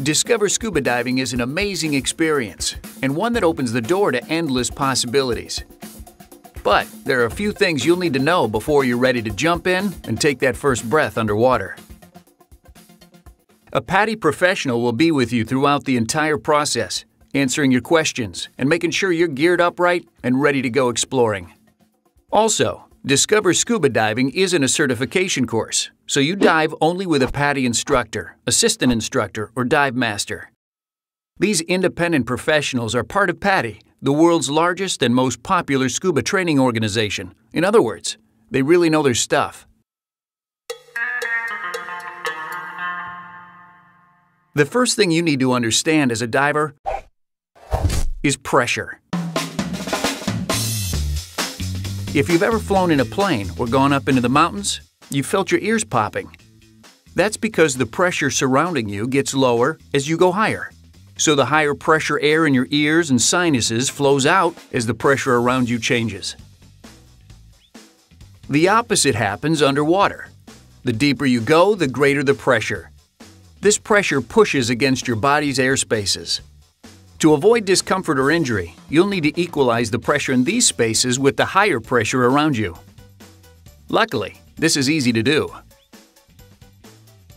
Discover scuba diving is an amazing experience, and one that opens the door to endless possibilities. But there are a few things you'll need to know before you're ready to jump in and take that first breath underwater. A PADI professional will be with you throughout the entire process, answering your questions and making sure you're geared up right and ready to go exploring. Also, Discover Scuba Diving isn't a certification course, so you dive only with a PADI instructor, assistant instructor, or dive master. These independent professionals are part of PADI, the world's largest and most popular scuba training organization. In other words, they really know their stuff. The first thing you need to understand as a diver is pressure. If you've ever flown in a plane or gone up into the mountains, you've felt your ears popping. That's because the pressure surrounding you gets lower as you go higher. So the higher pressure air in your ears and sinuses flows out as the pressure around you changes. The opposite happens underwater. The deeper you go, the greater the pressure. This pressure pushes against your body's air spaces. To avoid discomfort or injury, you'll need to equalize the pressure in these spaces with the higher pressure around you. Luckily, this is easy to do.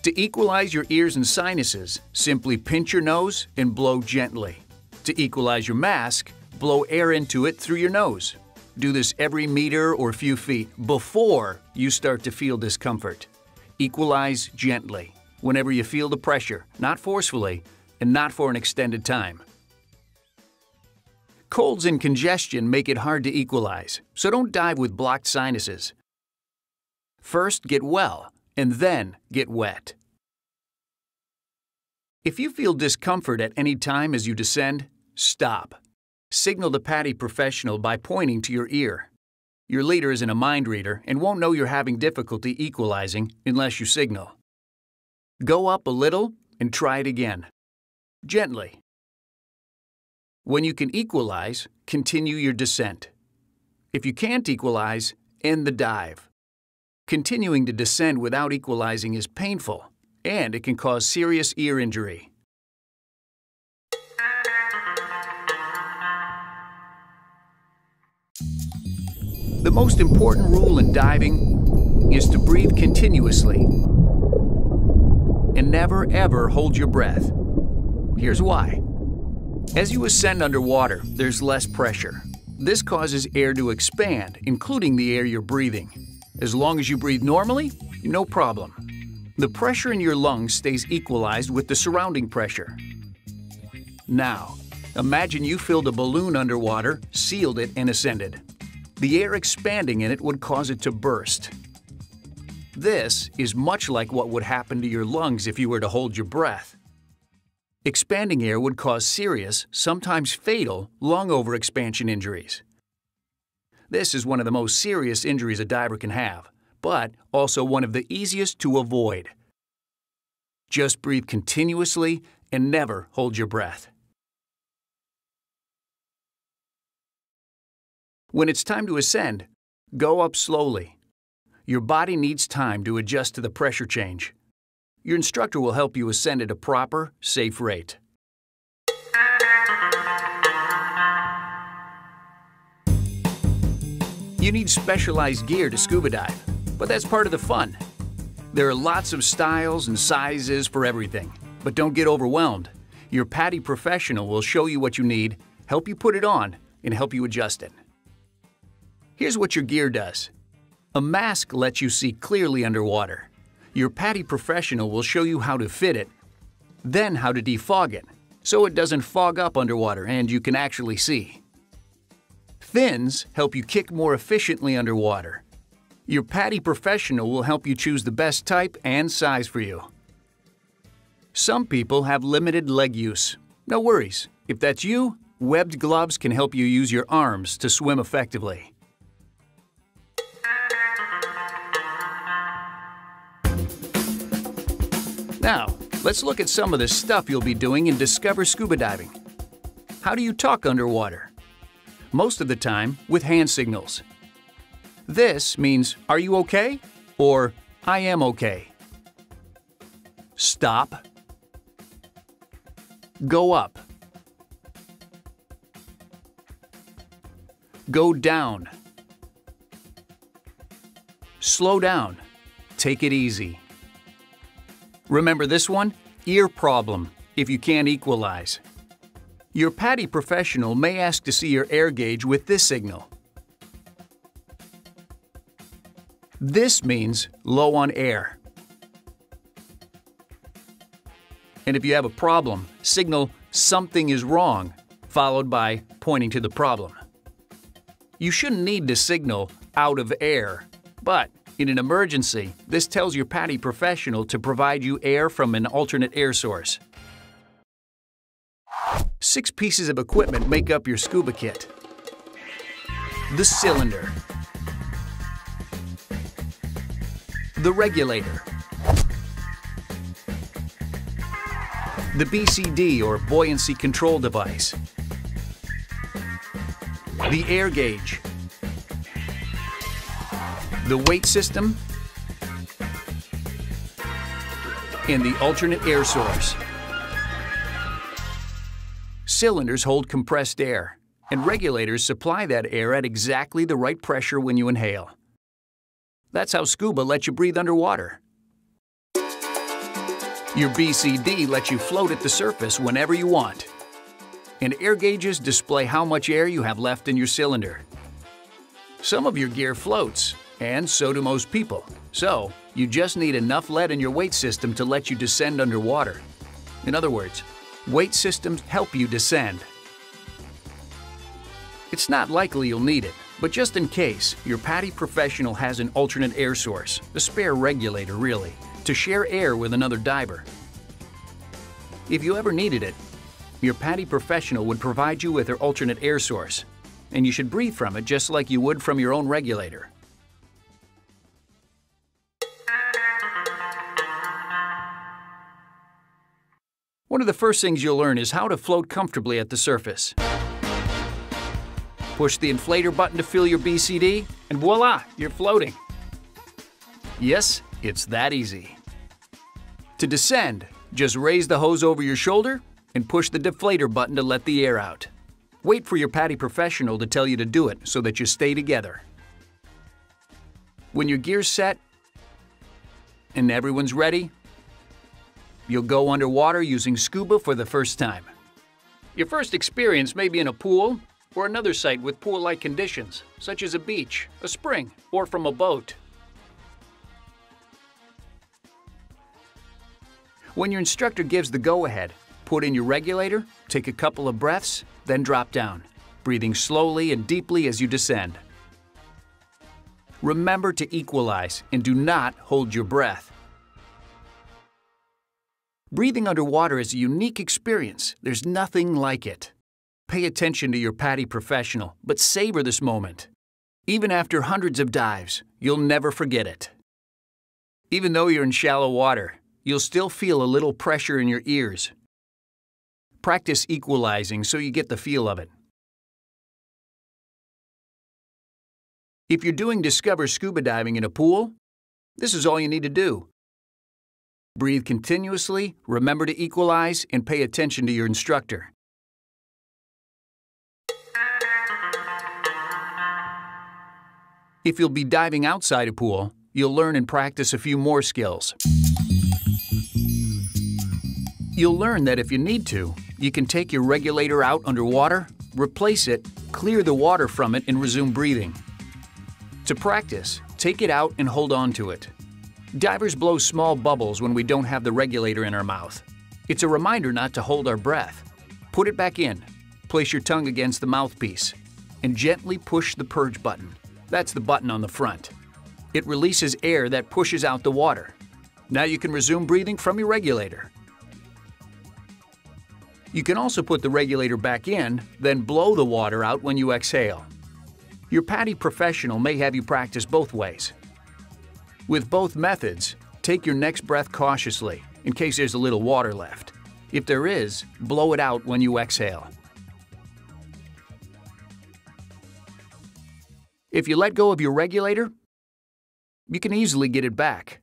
To equalize your ears and sinuses, simply pinch your nose and blow gently. To equalize your mask, blow air into it through your nose. Do this every meter or few feet before you start to feel discomfort. Equalize gently, whenever you feel the pressure, not forcefully, and not for an extended time. Colds and congestion make it hard to equalize, so don't dive with blocked sinuses. First, get well, and then get wet. If you feel discomfort at any time as you descend, stop. Signal the PADI professional by pointing to your ear. Your leader isn't a mind reader and won't know you're having difficulty equalizing unless you signal. Go up a little and try it again. Gently. When you can equalize, continue your descent. If you can't equalize, end the dive. Continuing to descend without equalizing is painful, and it can cause serious ear injury. The most important rule in diving is to breathe continuously and never ever hold your breath. Here's why. As you ascend underwater, there's less pressure. This causes air to expand, including the air you're breathing. As long as you breathe normally, no problem. The pressure in your lungs stays equalized with the surrounding pressure. Now, imagine you filled a balloon underwater, sealed it, and ascended. The air expanding in it would cause it to burst. This is much like what would happen to your lungs if you were to hold your breath. Expanding air would cause serious, sometimes fatal, lung overexpansion injuries. This is one of the most serious injuries a diver can have, but also one of the easiest to avoid. Just breathe continuously and never hold your breath. When it's time to ascend, go up slowly. Your body needs time to adjust to the pressure change. Your instructor will help you ascend at a proper, safe rate. You need specialized gear to scuba dive, but that's part of the fun. There are lots of styles and sizes for everything, but don't get overwhelmed. Your PADI professional will show you what you need, help you put it on, and help you adjust it. Here's what your gear does. A mask lets you see clearly underwater. Your PADI professional will show you how to fit it, then how to defog it, so it doesn't fog up underwater and you can actually see. Fins help you kick more efficiently underwater. Your PADI professional will help you choose the best type and size for you. Some people have limited leg use. No worries. If that's you, webbed gloves can help you use your arms to swim effectively. Now, let's look at some of the stuff you'll be doing in Discover Scuba Diving. How do you talk underwater? Most of the time with hand signals. This means, "Are you okay?" or "I am okay." Stop. Go up. Go down. Slow down. Take it easy. Remember this one? Ear problem, if you can't equalize. Your PADI professional may ask to see your air gauge with this signal. This means low on air. And if you have a problem, signal "something is wrong," followed by pointing to the problem. You shouldn't need to signal "out of air," but in an emergency, this tells your PADI professional to provide you air from an alternate air source. 6 pieces of equipment make up your scuba kit. The cylinder. The regulator. The BCD or buoyancy control device. The air gauge. The weight system. And the alternate air source. Cylinders hold compressed air, and regulators supply that air at exactly the right pressure when you inhale. That's how scuba lets you breathe underwater. Your BCD lets you float at the surface whenever you want. And air gauges display how much air you have left in your cylinder. Some of your gear floats, and so do most people. So, you just need enough lead in your weight system to let you descend underwater. In other words, weight systems help you descend. It's not likely you'll need it, but just in case, your PADI professional has an alternate air source, a spare regulator really, to share air with another diver. If you ever needed it, your PADI professional would provide you with their alternate air source, and you should breathe from it just like you would from your own regulator. One of the first things you'll learn is how to float comfortably at the surface. Push the inflator button to fill your BCD, and voila, you're floating. Yes, it's that easy. To descend, just raise the hose over your shoulder and push the deflator button to let the air out. Wait for your PADI professional to tell you to do it so that you stay together. When your gear's set and everyone's ready, you'll go underwater using scuba for the first time. Your first experience may be in a pool or another site with pool-like conditions, such as a beach, a spring, or from a boat. When your instructor gives the go-ahead, put in your regulator, take a couple of breaths, then drop down, breathing slowly and deeply as you descend. Remember to equalize and do not hold your breath. Breathing underwater is a unique experience. There's nothing like it. Pay attention to your PADI professional, but savor this moment. Even after hundreds of dives, you'll never forget it. Even though you're in shallow water, you'll still feel a little pressure in your ears. Practice equalizing so you get the feel of it. If you're doing Discover Scuba Diving in a pool, this is all you need to do. Breathe continuously, remember to equalize, and pay attention to your instructor. If you'll be diving outside a pool, you'll learn and practice a few more skills. You'll learn that if you need to, you can take your regulator out underwater, replace it, clear the water from it, and resume breathing. To practice, take it out and hold on to it. Divers blow small bubbles when we don't have the regulator in our mouth. It's a reminder not to hold our breath. Put it back in, place your tongue against the mouthpiece, and gently push the purge button. That's the button on the front. It releases air that pushes out the water. Now you can resume breathing from your regulator. You can also put the regulator back in, then blow the water out when you exhale. Your PADI professional may have you practice both ways. With both methods, take your next breath cautiously, in case there's a little water left. If there is, blow it out when you exhale. If you let go of your regulator, you can easily get it back.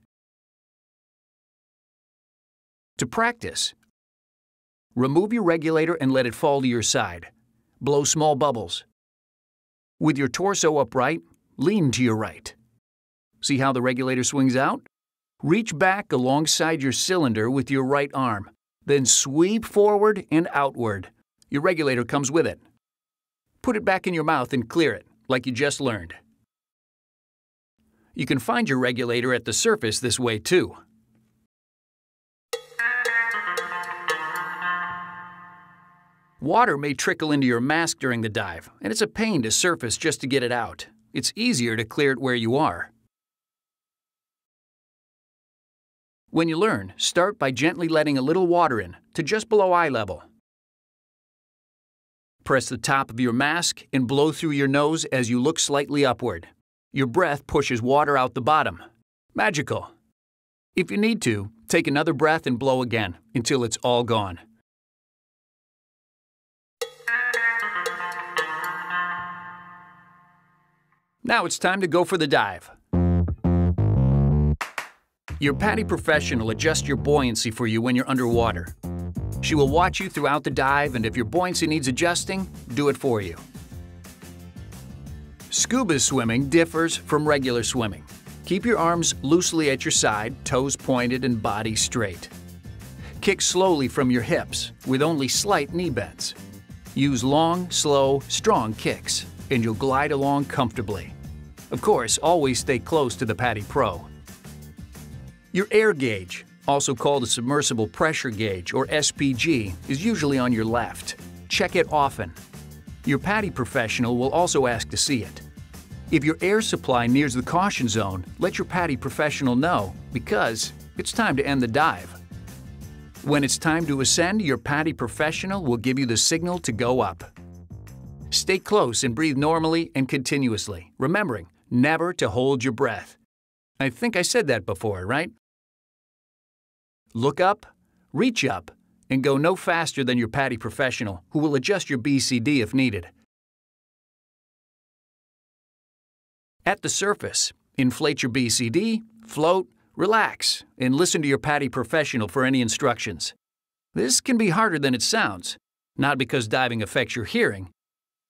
To practice, remove your regulator and let it fall to your side. Blow small bubbles. With your torso upright, lean to your right. See how the regulator swings out? Reach back alongside your cylinder with your right arm, then sweep forward and outward. Your regulator comes with it. Put it back in your mouth and clear it, like you just learned. You can find your regulator at the surface this way too. Water may trickle into your mask during the dive, and it's a pain to surface just to get it out. It's easier to clear it where you are. When you learn, start by gently letting a little water in to just below eye level. Press the top of your mask and blow through your nose as you look slightly upward. Your breath pushes water out the bottom. Magical. If you need to, take another breath and blow again until it's all gone. Now it's time to go for the dive. Your PADI professional adjusts your buoyancy for you when you're underwater. She will watch you throughout the dive, and if your buoyancy needs adjusting, do it for you. Scuba swimming differs from regular swimming. Keep your arms loosely at your side, toes pointed and body straight. Kick slowly from your hips with only slight knee bends. Use long, slow, strong kicks, and you'll glide along comfortably. Of course, always stay close to the PADI Pro. Your air gauge, also called a submersible pressure gauge or SPG, is usually on your left. Check it often. Your PADI professional will also ask to see it. If your air supply nears the caution zone, let your PADI professional know, because it's time to end the dive. When it's time to ascend, your PADI professional will give you the signal to go up. Stay close and breathe normally and continuously, remembering never to hold your breath. I think I said that before, right? Look up, reach up, and go no faster than your PADI professional, who will adjust your BCD if needed. At the surface, inflate your BCD, float, relax, and listen to your PADI professional for any instructions. This can be harder than it sounds, not because diving affects your hearing,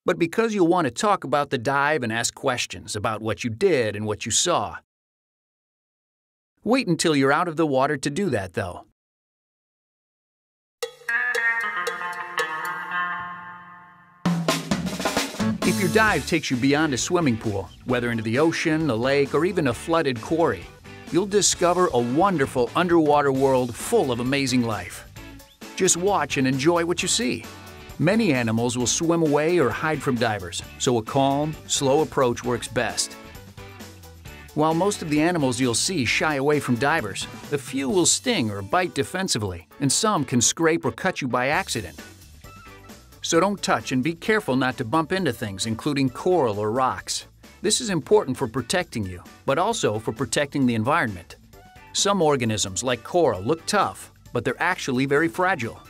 but because you'll want to talk about the dive and ask questions about what you did and what you saw. Wait until you're out of the water to do that, though. If your dive takes you beyond a swimming pool, whether into the ocean, a lake, or even a flooded quarry, you'll discover a wonderful underwater world full of amazing life. Just watch and enjoy what you see. Many animals will swim away or hide from divers, so a calm, slow approach works best. While most of the animals you'll see shy away from divers, a few will sting or bite defensively, and some can scrape or cut you by accident. So don't touch and be careful not to bump into things, including coral or rocks. This is important for protecting you, but also for protecting the environment. Some organisms, like coral, look tough, but they're actually very fragile.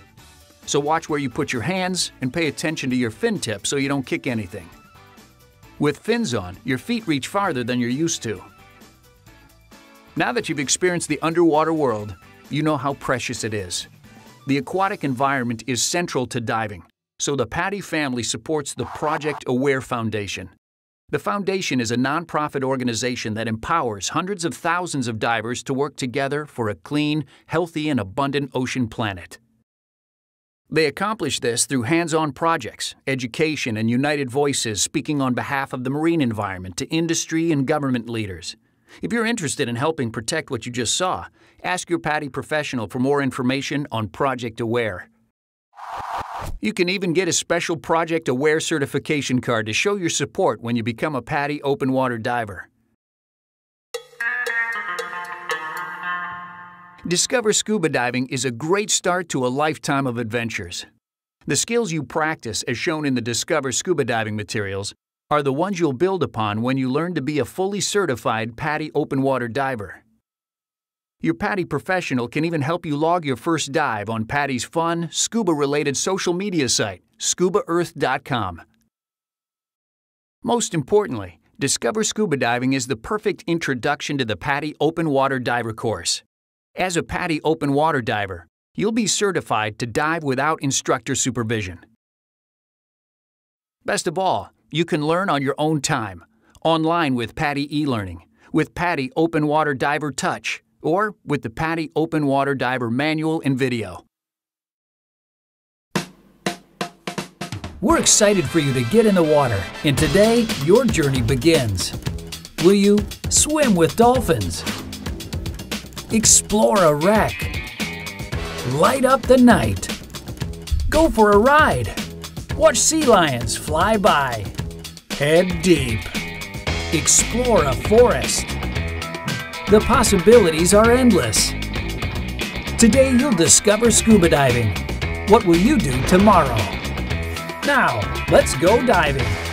So watch where you put your hands and pay attention to your fin tip so you don't kick anything. With fins on, your feet reach farther than you're used to. Now that you've experienced the underwater world, you know how precious it is. The aquatic environment is central to diving, so the PADI family supports the Project Aware Foundation. The foundation is a nonprofit organization that empowers hundreds of thousands of divers to work together for a clean, healthy, and abundant ocean planet. They accomplish this through hands-on projects, education, and united voices speaking on behalf of the marine environment to industry and government leaders. If you're interested in helping protect what you just saw, ask your PADI professional for more information on Project Aware. You can even get a special Project Aware certification card to show your support when you become a PADI open water diver. Discover Scuba Diving is a great start to a lifetime of adventures. The skills you practice, as shown in the Discover Scuba Diving materials, are the ones you'll build upon when you learn to be a fully certified PADI open water diver. Your PADI professional can even help you log your first dive on PADI's fun, scuba-related social media site, scubaearth.com. Most importantly, Discover Scuba Diving is the perfect introduction to the PADI Open Water Diver course. As a PADI open water diver, you'll be certified to dive without instructor supervision. Best of all, you can learn on your own time, online with PADI e-learning, with PADI Open Water Diver Touch, or with the PADI Open Water Diver manual and video. We're excited for you to get in the water, and today your journey begins. Will you swim with dolphins? Explore a wreck? Light up the night? Go for a ride? Watch sea lions fly by? Head deep? Explore a forest? The possibilities are endless. Today you'll discover scuba diving. What will you do tomorrow? Now, let's go diving.